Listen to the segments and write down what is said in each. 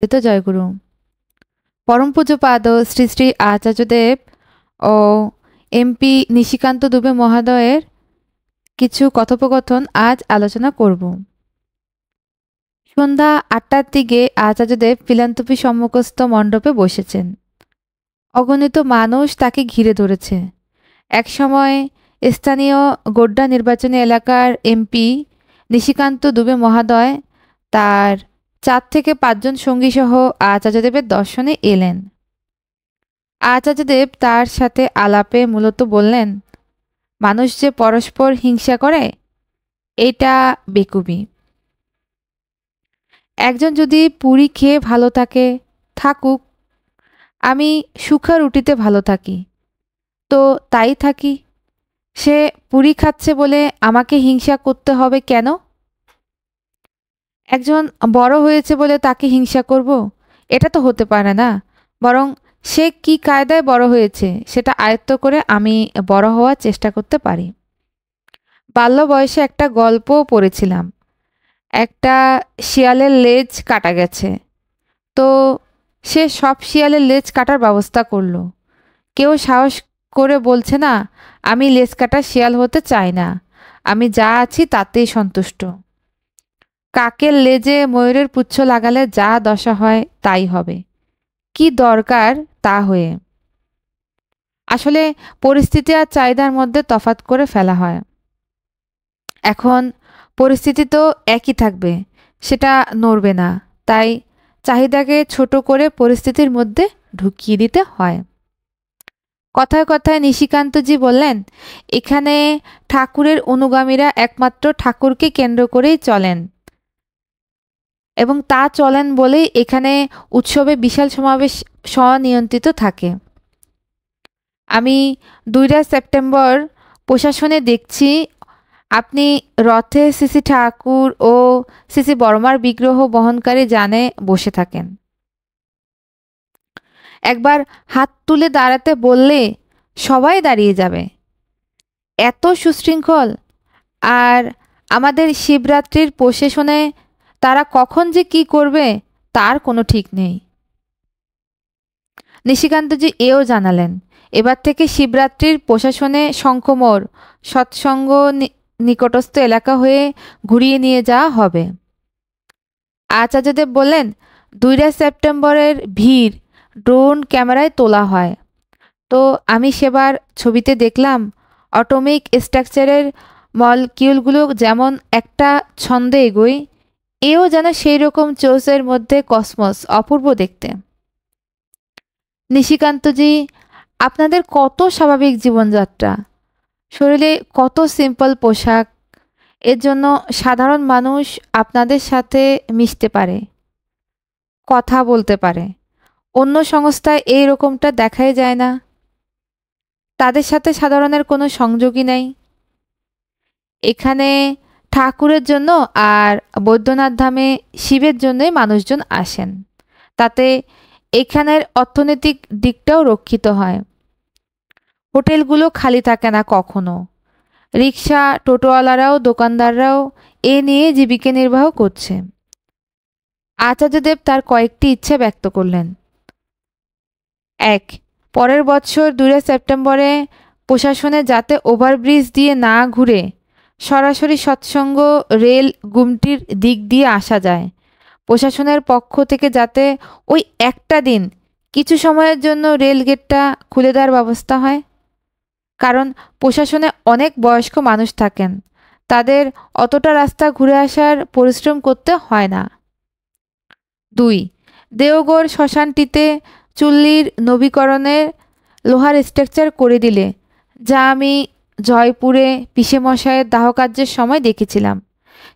জয়গুরু পরম পূজ্যপাদ শ্রী শ্রী আচার্যদেব ও এমপি নিশিকান্ত দুবে মহোদয়ের কিছু কথোপকথন আজ আলোচনা করব। সন্ধ্যা ৮টার দিকে আচার্যদেব ফিলান্থপি সম্মুখস্থ মণ্ডপে বসেছেন। অগণিত মানুষ তাকে ঘিরে ধরেছে। একসময় স্থানীয় গোড্ডা নির্বাচনী এলাকার এমপি নিশিকান্ত দুবে মহোদয় তার 4 থেকে 5 জন সঙ্গীসহ আচার্যদেবের দর্শনে এলেন। আচার্যদেব তার সাথে আলাপে মূলত বললেন, মানুষ যে পরস্পর হিংসা করে এটা বেকুবি। একজন যদি পুরি খেয়ে ভালো থাকে থাকুক, আমি শুখা রুটিতে ভালো থাকি, তো তাই থাকি। সে পুরি খাচ্ছে বলে আমাকে হিংসা করতে হবে কেন? একজন বড় হয়েছে বলে তাকে হিংসা করব, এটা তো হতে পারে না। বরং সে কি কায়দায় বড় হয়েছে সেটা আয়ত্ত করে আমি বড় হওয়ার চেষ্টা করতে পারি। বাল্য বয়সে একটা গল্প পড়েছিলাম। একটা শিয়ালের লেজ কাটা গেছে, তো সে সব শিয়ালের লেজ কাটার ব্যবস্থা করলো। কেউ সাহস করে বলছে না, আমি লেজ কাটা শিয়াল হতে চাই না, আমি যা আছি তাতেই সন্তুষ্ট। কাকের লেজে ময়ূরের পুচ্ছ লাগালে যা দশা হয় তাই হবে, কি দরকার তা হয়ে। আসলে পরিস্থিতি আর চাহিদার মধ্যে তফাৎ করে ফেলা হয়। এখন পরিস্থিতি তো একই থাকবে, সেটা নড়বে না, তাই চাহিদাকে ছোট করে পরিস্থিতির মধ্যে ঢুকিয়ে দিতে হয়। কথায় কথায় নিশিকান্তজি বললেন, এখানে ঠাকুরের অনুগামীরা একমাত্র ঠাকুরকে কেন্দ্র করেই চলেন, এবং তা চলেন বলেই এখানে উৎসবে বিশাল সমাবেশ স্বনিয়ন্ত্রিত থাকে। আমি 2 সেপ্টেম্বর প্রশাসনে দেখছি আপনি রথে শ্রী ঠাকুর ও শ্রী বর্মার বিগ্রহ বহনকারী যানে বসে থাকেন। একবার হাত তুলে দাঁড়াতে বললে সবাই দাঁড়িয়ে যাবে। এত সুশৃঙ্খল, আর আমাদের শিবরাত্রির প্রশাসনে তারা কখন যে কি করবে তার কোনো ঠিক নেই। নিশিকান্তজি এও জানালেন, এবার থেকে শিবরাত্রির প্রশাসনে শঙ্খমোর সৎসঙ্গ নিকটস্থ এলাকা হয়ে ঘুরিয়ে নিয়ে যাওয়া হবে। আচার্যদেব বললেন, 2 সেপ্টেম্বরের ভিড় ড্রোন ক্যামেরায় তোলা হয়, তো আমি সেবার ছবিতে দেখলাম অটোমিক স্ট্রাকচারের মলিকিউলগুলো যেমন একটা ছন্দে এগোয়, এও যেন সেই রকম চৌসের মধ্যে কসমস, অপূর্ব দেখতে। নিশিকান্তজি, আপনাদের কত স্বাভাবিক জীবনযাত্রা, শরীরে কত সিম্পল পোশাক, এর জন্য সাধারণ মানুষ আপনাদের সাথে মিশতে পারে, কথা বলতে পারে। অন্য সংস্থায় এই রকমটা দেখাই যায় না। তাদের সাথে সাধারণের কোনো সংযোগই নেই। এখানে ঠাকুরের জন্য আর বৈদ্যনাথ ধামে শিবের জন্যই মানুষজন আসেন, তাতে এখানের অর্থনৈতিক দিকটাও রক্ষিত হয়। হোটেলগুলো খালি থাকে না কখনো। রিক্সা টোটোওয়ালারাও দোকানদাররাও এ নিয়ে জীবিকা নির্বাহ করছে। আচার্যদেব তার কয়েকটি ইচ্ছে ব্যক্ত করলেন। 1, পরের বছর 2 সেপ্টেম্বরে প্রশাসনে যাতে ওভারব্রিজ দিয়ে না ঘুরে সরাসরি সৎসঙ্গ রেল গুমটির দিক দিয়ে আসা যায়, প্রশাসনের পক্ষ থেকে যাতে ওই একটা দিন কিছু সময়ের জন্য রেল গেটটা খুলে দেওয়ার ব্যবস্থা হয়। কারণ প্রশাসনে অনেক বয়স্ক মানুষ থাকেন, তাদের অতটা রাস্তা ঘুরে আসার পরিশ্রম করতে হয় না। 2, দেওঘর শ্মশানটিতে চুল্লির নবীকরণের লোহার স্ট্রাকচার করে দিলে, যা আমি জয়পুরে পিসেমশায়ের দাহকার্যের সময় দেখেছিলাম,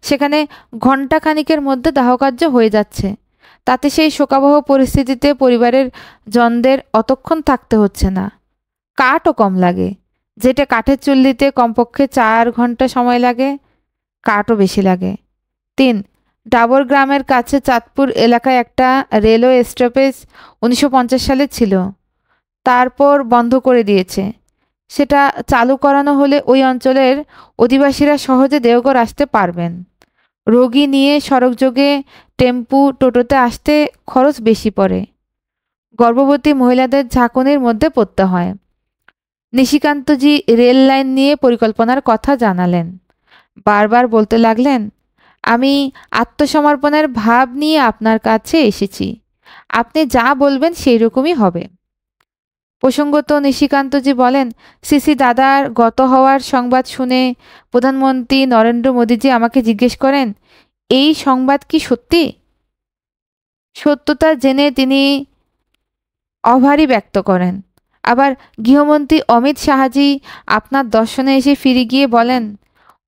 সেখানে ঘণ্টাখানিকের মধ্যে দাহকার্য হয়ে যাচ্ছে, তাতে সেই শোকাবহ পরিস্থিতিতে পরিবারের জনদের অতক্ষণ থাকতে হচ্ছে না। কাঠও কম লাগে, যেটা কাঠের চুল্লিতে কমপক্ষে 4 ঘন্টা সময় লাগে, কাঠও বেশি লাগে। 3, ডাবর গ্রামের কাছে চাঁদপুর এলাকায় একটা রেলওয়ে স্টপেজ 1950 সালে ছিল, তারপর বন্ধ করে দিয়েছে। সেটা চালু করানো হলে ওই অঞ্চলের অধিবাসীরা সহজে দেওঘর আসতে পারবেন। রোগী নিয়ে সড়কযোগে টেম্পু টোটোতে আসতে খরচ বেশি পড়ে। গর্ভবতী মহিলাদের ঝাঁকুনির মধ্যে পড়তে হয়। নিশিকান্তজি রেল লাইন নিয়ে পরিকল্পনার কথা জানালেন। বারবার বলতে লাগলেন, আমি আত্মসমর্পণের ভাব নিয়ে আপনার কাছে এসেছি। আপনি যা বলবেন সেই রকমই হবে। প্রসঙ্গত নিশিকান্তজি বলেন, সিসি দাদার গত হওয়ার সংবাদ শুনে প্রধানমন্ত্রী নরেন্দ্র মোদীজি আমাকে জিজ্ঞেস করেন, এই সংবাদ কি সত্যি? সত্যতা জেনে তিনি অভারই ব্যক্ত করেন। আবার গৃহমন্ত্রী অমিত শাহজি আপনার দর্শনে এসে ফিরে গিয়ে বলেন,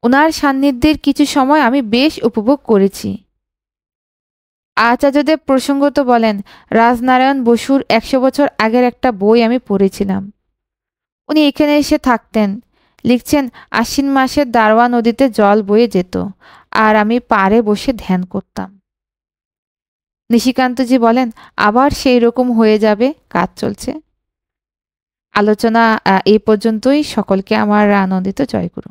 ওনার সান্নিধ্যের কিছু সময় আমি বেশ উপভোগ করেছি। আচার্যদেব প্রসঙ্গত বলেন, রাজনারায়ণ বসুর 100 বছর আগের একটা বই আমি পড়েছিলাম। উনি এখানে এসে থাকতেন। লিখছেন, আশ্বিন মাসে দারোয়া নদীতে জল বয়ে যেত আর আমি পাড়ে বসে ধ্যান করতাম। নিশিকান্তজি বলেন, আবার সেই রকম হয়ে যাবে, কাজ চলছে। আলোচনা এই পর্যন্তই। সকলকে আমার আনন্দিত জয়গুরু।